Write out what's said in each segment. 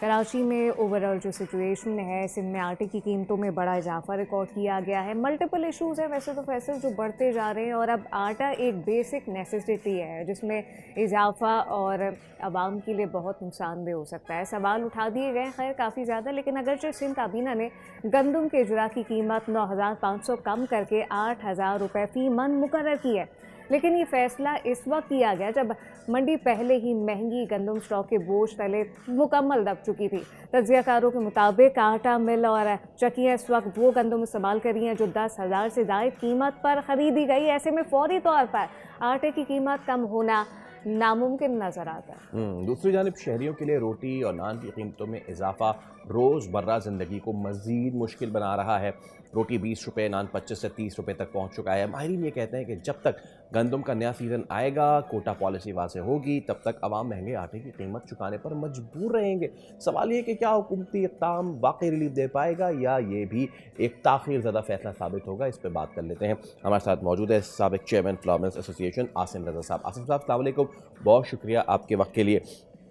कराची में ओवरऑल जो सिचुएशन है, सिंध में आटे की कीमतों में बड़ा इजाफा रिकॉर्ड किया गया है। मल्टीपल इश्यूज़ हैं वैसे तो फैसल जो बढ़ते जा रहे हैं, और अब आटा एक बेसिक नेसेसिटी है जिसमें इजाफा और आवाम के लिए बहुत नुकसानदेह हो सकता है। सवाल उठा दिए गए खैर काफ़ी ज़्यादा, लेकिन अगरचे सिंध काबीना ने गंदम के इजरा की कीमत 9,500 कम करके 8,000 रुपये फ़ी मन मुकर्रर की है, लेकिन ये फैसला इस वक्त किया गया जब मंडी पहले ही महंगी गंदम स्टॉक के बोझ तले मुकम्मल दब चुकी थी। तज्जियाकारों के मुताबिक आटा मिल और चक्कियाँ इस वक्त वो गंदम इस्तेमाल कर रही हैं जो 10,000 से ज़ायद कीमत पर ख़रीदी गई। ऐसे में फौरी तौर पर आटे की कीमत कम होना नामुमकिन नज़र आता है। दूसरी जानिब शहरियों के लिए रोटी और नान की कीमतों में इजाफा रोज़मर्रा ज़िंदगी को मज़ीद मुश्किल बना रहा है। रोटी 20 रुपये, नान 25 से 30 रुपये तक पहुँच चुका है। माहिरीन ये कहते हैं कि जब तक गंदम का नया सीज़न आएगा, कोटा पॉलिसी वाज़ेह होगी, तब तक आवाम महंगे आटे की कीमत चुकाने पर मजबूर रहेंगे। सवाल ये कि क्या हुकूमती इक़दाम वाकई रिलीफ दे पाएगा या ये भी एक ताख़ीर ज़दा फैसला साबित होगा, इस पर बात कर लेते हैं। हमारे साथ मौजूद है साबिक़ चेयरमैन फ्लावरमेंस एसोसिएशन आसिम रज़ा साहब। आसिम साहब अस्सलाम वालेकुम, बहुत शुक्रिया आपके वक्त के लिए।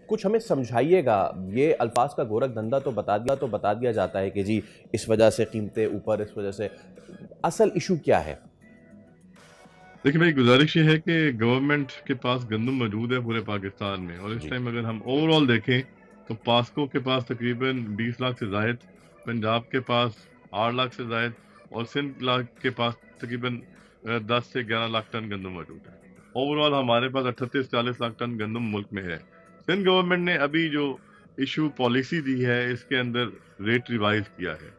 कुछ हमें समझाइएगा, ये अल्फाज का गोरख धंधा तो बता दिया जाता है कि जी इस वजह से कीमतें ऊपर, इस वजह से असल इशू क्या है? देखिए मेरी गुजारिश ये है कि गवर्नमेंट के पास गंदम मौजूद है पूरे पाकिस्तान में, और इस जी। टाइम अगर हम ओवरऑल देखें तो पास्को के पास तकरीबन 20 लाख से जायद, पंजाब के पास 8 लाख से जायद और सिंध लाख के पास तकरीबन 10 से 11 लाख टन गंदम मौजूद है। ओवरऑल हमारे पास 38-40 लाख टन गंदम मुल्क में है। सिंध गवर्नमेंट ने अभी जो इशू पॉलिसी दी है इसके अंदर रेट रिवाइज किया है,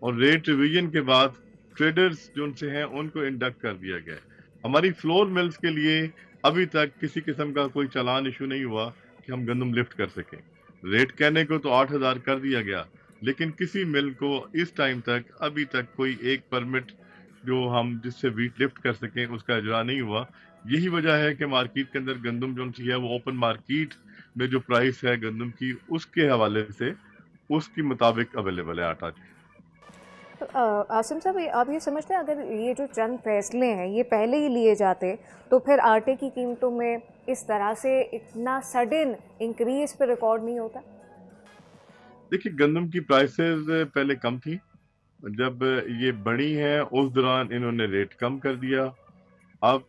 और रेट रिवीजन के बाद ट्रेडर्स जो उनसे हैं उनको इंडक्ट कर दिया गया है। हमारी फ्लोर मिल्स के लिए अभी तक किसी किस्म का कोई चालान इशू नहीं हुआ कि हम गंदम लिफ्ट कर सकें। रेट कहने को तो 8,000 कर दिया गया, लेकिन किसी मिल को इस टाइम तक अभी तक कोई एक परमिट जो हम जिससे वीट लिफ्ट कर सकें उसका इजरा नहीं हुआ। यही वजह है कि मार्केट के अंदर गंदम जो सी है वो ओपन मार्केट में जो प्राइस है गंदम की उसके हवाले से उसके मुताबिक अवेलेबल है आटा। तो आसिम साहब, आप ये समझते हैं अगर ये जो चंद फैसले हैं ये पहले ही लिए जाते तो फिर आटे की कीमतों में इस तरह से इतना सडन इंक्रीज पे रिकॉर्ड नहीं होता? देखिए गंदम की प्राइसेस पहले कम थी, जब ये बढ़ी हैं उस दौरान इन्होंने रेट कम कर दिया। अब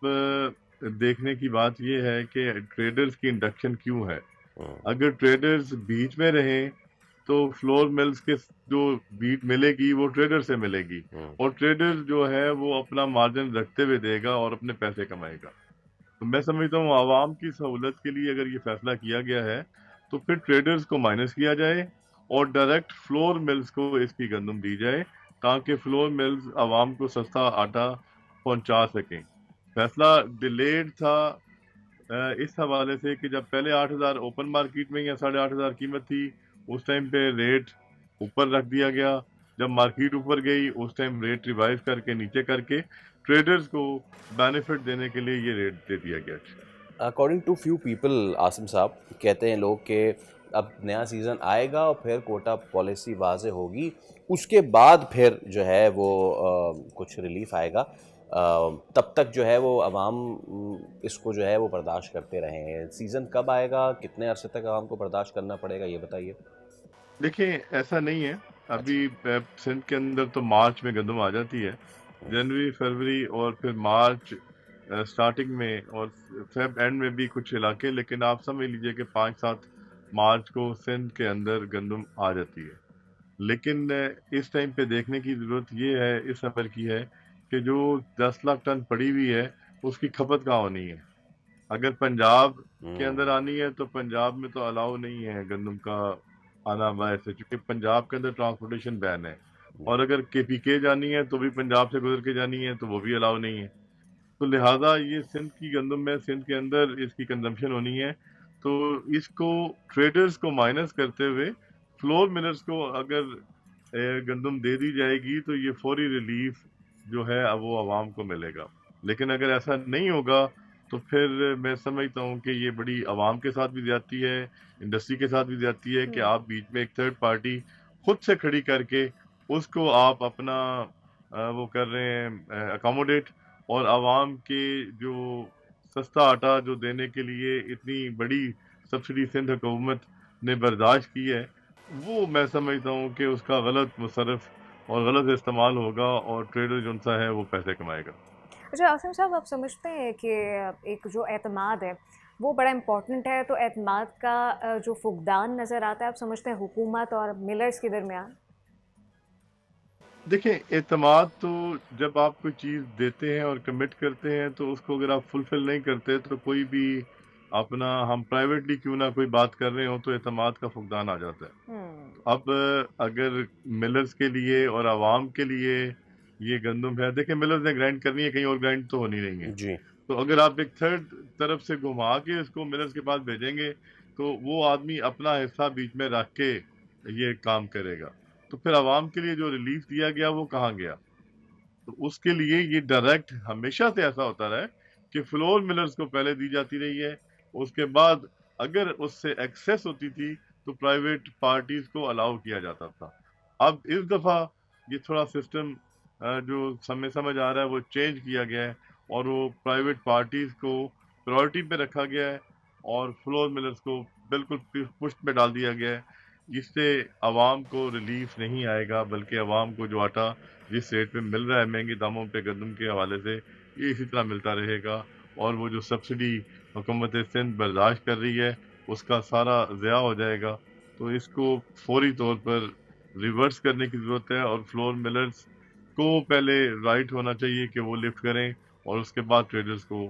देखने की बात ये है कि ट्रेडर्स की इंडक्शन क्यों है। अगर ट्रेडर्स बीच में रहें तो फ्लोर मिल्स के जो बीट मिलेगी वो ट्रेडर से मिलेगी, और ट्रेडर जो है वो अपना मार्जिन रखते हुए देगा और अपने पैसे कमाएगा। तो मैं समझता हूँ आवाम की सहूलत के लिए अगर ये फैसला किया गया है तो फिर ट्रेडर्स को माइनस किया जाए और डायरेक्ट फ्लोर मिल्स को इसकी गंदम दी जाए, ताकि फ्लोर मिल्स आवाम को सस्ता आटा पहुंचा सकें। फैसला डिलेड था इस हवाले से कि जब पहले 8,000 ओपन मार्केट में या 8,500 कीमत थी, उस टाइम पे रेट ऊपर रख दिया गया। जब मार्केट ऊपर गई उस टाइम रेट रिवाइज करके नीचे करके ट्रेडर्स को बेनिफिट देने के लिए ये रेट दे दिया गया। According to few people Asim साहब, कहते हैं लोग कि अब नया सीज़न आएगा और फिर कोटा पॉलिसी वाज़ेह होगी, उसके बाद फिर जो है वो कुछ रिलीफ आएगा। तब तक जो है वो अवाम इसको जो है वो बर्दाश्त करते रहें। सीज़न कब आएगा, कितने अरसे तक अवाम को बर्दाश्त करना पड़ेगा, ये बताइए। देखिए ऐसा नहीं है, अच्छा। अभी सिंध के अंदर तो मार्च में गंदम आ जाती है, जनवरी फरवरी और फिर मार्च स्टार्टिंग में और फेब एंड में भी कुछ इलाके, लेकिन आप समझ लीजिए कि 5-7 मार्च को सिंध के अंदर गंदम आ जाती है। लेकिन इस टाइम पे देखने की ज़रूरत ये है इस सफ़र की है कि जो 10 लाख टन पड़ी हुई है उसकी खपत कहाँ होनी है। अगर पंजाब के अंदर आनी है तो पंजाब में तो अलाउ नहीं है गंदम का आना बाहर से, क्योंकि पंजाब के अंदर ट्रांसपोर्टेशन बैन है। और अगर केपीके जानी है तो भी पंजाब से गुजर के जानी है तो वो भी अलाउ नहीं है। तो लिहाजा ये सिंध की गंदम में सिंध के अंदर इसकी कंजम्पशन होनी है, तो इसको ट्रेडर्स को माइनस करते हुए फ्लोर मिलर्स को अगर गंदम दे दी जाएगी तो ये फौरी रिलीफ जो है अब वो आवाम को मिलेगा। लेकिन अगर ऐसा नहीं होगा तो फिर मैं समझता हूँ कि ये बड़ी आवाम के साथ भी ज्यादती है, इंडस्ट्री के साथ भी ज्यादती है कि आप बीच में एक थर्ड पार्टी खुद से खड़ी करके उसको आप अपना वो कर रहे हैं अकोमोडेट, और आवाम के जो सस्ता आटा जो देने के लिए इतनी बड़ी सब्सिडी सिंध हुकूमत ने बर्दाश्त की है, वो मैं समझता हूँ कि उसका गलत मुसरफ और गलत इस्तेमाल होगा और ट्रेडर जो सा है वो पैसे कमाएगा। अच्छा आसिम साहब, आप समझते हैं कि एक जो एतमाद है वो बड़ा इम्पोर्टेंट है, तो एतमाद का जो फुकदान नज़र आता है, आप समझते हैं हुकूमत और मिलर्स के दरमियान? देखिए, एतमाद तो जब आप कोई चीज़ देते हैं और कमिट करते हैं तो उसको अगर आप फुलफ़िल नहीं करते तो कोई भी अपना हम प्राइवेटली क्यों ना कोई बात कर रहे हो तो एतमाद का फुकदान आ जाता है। हम्म। अब अगर मिलर्स के लिए और आवाम के लिए ये गंदम है, देखिए मिलर्स ने ग्राइंड करनी है, कहीं और ग्राइंड तो होनी नहीं है। जी। तो अगर आप एक थर्ड तरफ से घुमा के इसको मिलर्स के पास भेजेंगे तो वो आदमी अपना हिस्सा बीच में रख के ये काम करेगा। तो फिर आवाम के लिए जो रिलीफ दिया गया वो कहाँ गया? तो उसके लिए ये डायरेक्ट हमेशा से ऐसा होता रहा है कि फ्लोर मिलर्स को पहले दी जाती रही है, उसके बाद अगर उससे एक्सेस होती थी तो प्राइवेट पार्टीज को अलाउ किया जाता था। अब इस दफा ये थोड़ा सिस्टम जो समय समझ आ रहा है वो चेंज किया गया है और वो प्राइवेट पार्टीज को प्रायोरिटी पे रखा गया है और फ्लोर मिलर्स को बिल्कुल पुश्त में डाल दिया गया है। इससे आवाम को रिलीफ नहीं आएगा बल्कि आवाम को जो आटा जिस रेट पे मिल रहा है महंगे दामों पे गंदम के हवाले से ये इसी तरह मिलता रहेगा और वो जो सब्सिडी हुकूमत सिंध बर्दाश्त कर रही है उसका सारा ज़या हो जाएगा। तो इसको फौरी तौर पर रिवर्स करने की ज़रूरत है और फ्लोर मिलर्स को पहले राइट होना चाहिए कि वो लिफ्ट करें और उसके बाद ट्रेडर्स को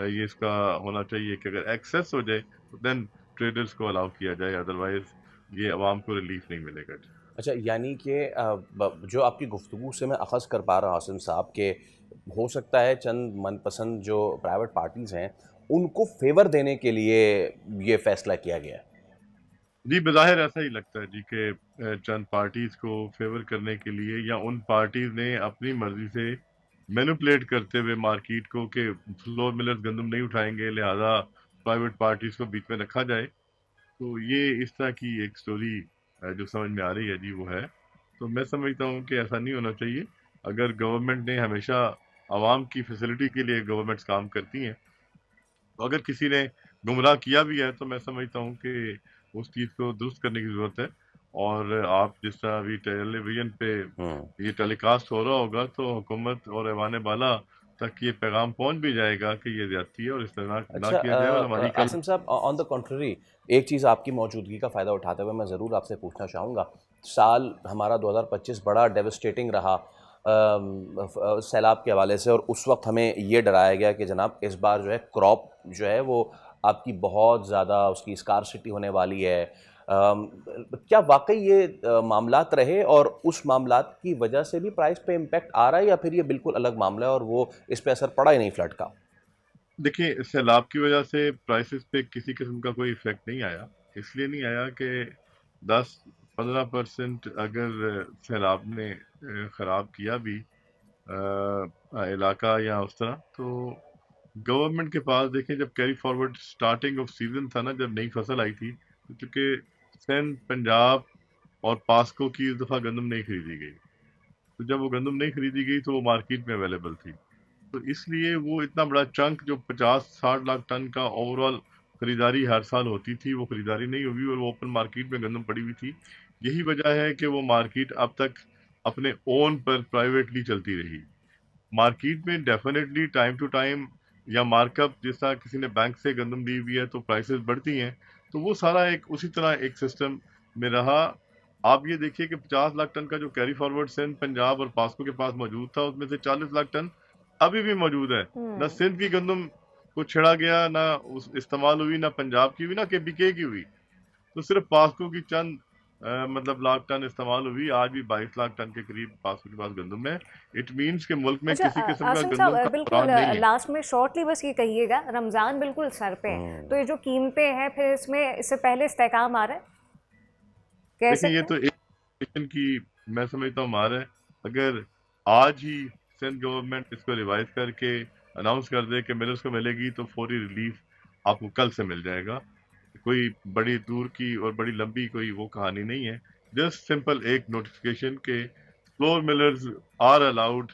ये इसका होना चाहिए कि अगर एक्सेस हो जाए तो देन ट्रेडर्स को अलाउ किया जाए, अदरवाइज ये आवाम को रिलीफ नहीं मिलेगा। अच्छा, यानी कि जो आपकी गुफ्तगू से मैं अख़ज़ कर पा रहा हूँ आसिम साहब के, हो सकता है चंद मनपसंद जो प्राइवेट पार्टीज़ हैं उनको फेवर देने के लिए ये फैसला किया गया है। जी, बज़ाहिर ऐसा ही लगता है जी कि चंद पार्टीज़ को फ़ेवर करने के लिए या उन पार्टीज़ ने अपनी मर्ज़ी से मैनिपुलेट करते हुए मार्केट को कि फ्लोर मिलर्स गंदम नहीं उठाएँगे, लिहाज़ा प्राइवेट पार्टीज़ को बीच में रखा जाए। तो ये इस तरह की एक स्टोरी जो समझ में आ रही है जी वो है। तो मैं समझता हूँ कि ऐसा नहीं होना चाहिए। अगर गवर्नमेंट ने हमेशा आवाम की फैसिलिटी के लिए गवर्नमेंट्स काम करती हैं। तो अगर किसी ने गुमराह किया भी है तो मैं समझता हूँ कि उस चीज़ को दुरुस्त करने की ज़रूरत है और आप जिस तरह अभी टेलीविज़न पे हुँ। ये टेलीकास्ट हो रहा होगा तो हुकूमत और ऐवान बाला तक ये पैगाम पहुँच भी जाएगा कि ये ज़्यादती है और इस तरह ना अच्छा, किया जाए और हमारी कल आसिम साहब, ऑन द कॉन्ट्ररी एक चीज़ आपकी मौजूदगी का फ़ायदा उठाते हुए मैं ज़रूर आपसे पूछना चाहूँगा। साल हमारा 2025 बड़ा डेवास्टेटिंग रहा सैलाब के हवाले से, और उस वक्त हमें ये डराया गया कि जनाब इस बार जो है क्रॉप जो है वो आपकी बहुत ज़्यादा उसकी स्कारसिटी होने वाली है। क्या वाकई ये मामलात रहे और उस मामलात की वजह से भी प्राइस पे इम्पैक्ट आ रहा है, या फिर ये बिल्कुल अलग मामला है और वो इस पे असर पड़ा ही नहीं फ्लड का? देखिए, सैलाब की वजह से प्राइसेस पे किसी किस्म का कोई इफ़ेक्ट नहीं आया। इसलिए नहीं आया कि 10-15% अगर सैलाब ने ख़राब किया भी इलाका या उस तरह, तो गवर्नमेंट के पास देखें जब carry forward starting of season था ना, जब नई फसल आई थी, तो चूँकि सिंध, पंजाब और पास्को की इस दफ़ा गंदम नहीं खरीदी गई। तो जब वो गंदम नहीं खरीदी गई तो वो मार्केट में अवेलेबल थी। तो इसलिए वो इतना बड़ा चंक जो 50-60 लाख टन का ओवरऑल खरीदारी हर साल होती थी, वो खरीदारी नहीं हुई और वो ओपन मार्केट में गंदम पड़ी हुई थी। यही वजह है कि वो मार्केट अब तक अपने ओन पर प्राइवेटली चलती रही। मार्केट में डेफिनेटली टाइम टू टाइम या मार्कअप जैसा किसी ने बैंक से गंदम ली हुई है तो प्राइसेस बढ़ती हैं। तो वो सारा एक उसी तरह एक सिस्टम में रहा। आप ये देखिए कि 50 लाख टन का जो कैरी फॉरवर्ड सिंध, पंजाब और पास्को के पास मौजूद था उसमें से 40 लाख टन अभी भी मौजूद है। ना हम्म। सिंध की गंदम को छेड़ा गया, ना उस इस्तेमाल हुई, ना पंजाब की हुई, ना केबीके की हुई। तो सिर्फ पास्को की चंद मतलब लाख टन इस्तेमाल हुई। आज भी 22 लाख टन के करीब पास्को के पास गंदम है। इट मीन्स के मुल्क में अच्छा किसी किस्म का आसिम साहब, गंदम का बिल्कुल बरान नहीं है। लास्ट में शॉर्टली बस ये कहिएगा, रमज़ान बिल्कुल सर पे है, तो ये जो कीमतें हैं फिर इसमें इससे पहले इस्तेकाम आ रहा है, कह देखिए ये सकते हैं? तो एक नेशन की मैं समझता हूँ मार है। अगर आज ही सिंध गवर्नमेंट इसको रिवाइज करके अनाउंस कर दे कि मिलर्स को मिलेगी तो फौरी रिलीफ आपको कल से मिल जाएगा। कोई बड़ी दूर की और बड़ी लंबी कोई वो कहानी नहीं है। जस्ट सिंपल एक नोटिफिकेशन के flour millers are allowed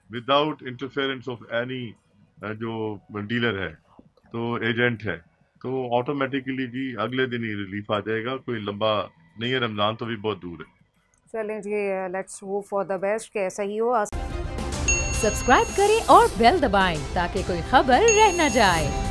without interference of any जो डीलर है तो एजेंट है, तो ऑटोमेटिकली जी अगले दिन ही रिलीफ आ जाएगा। कोई लंबा नहीं है, रमज़ान तो भी बहुत दूर है। चलें जी, let's hope for the best कि ऐसा ही हो। सब्सक्राइब करें और बेल दबाएं ताकि कोई खबर रह न जाए।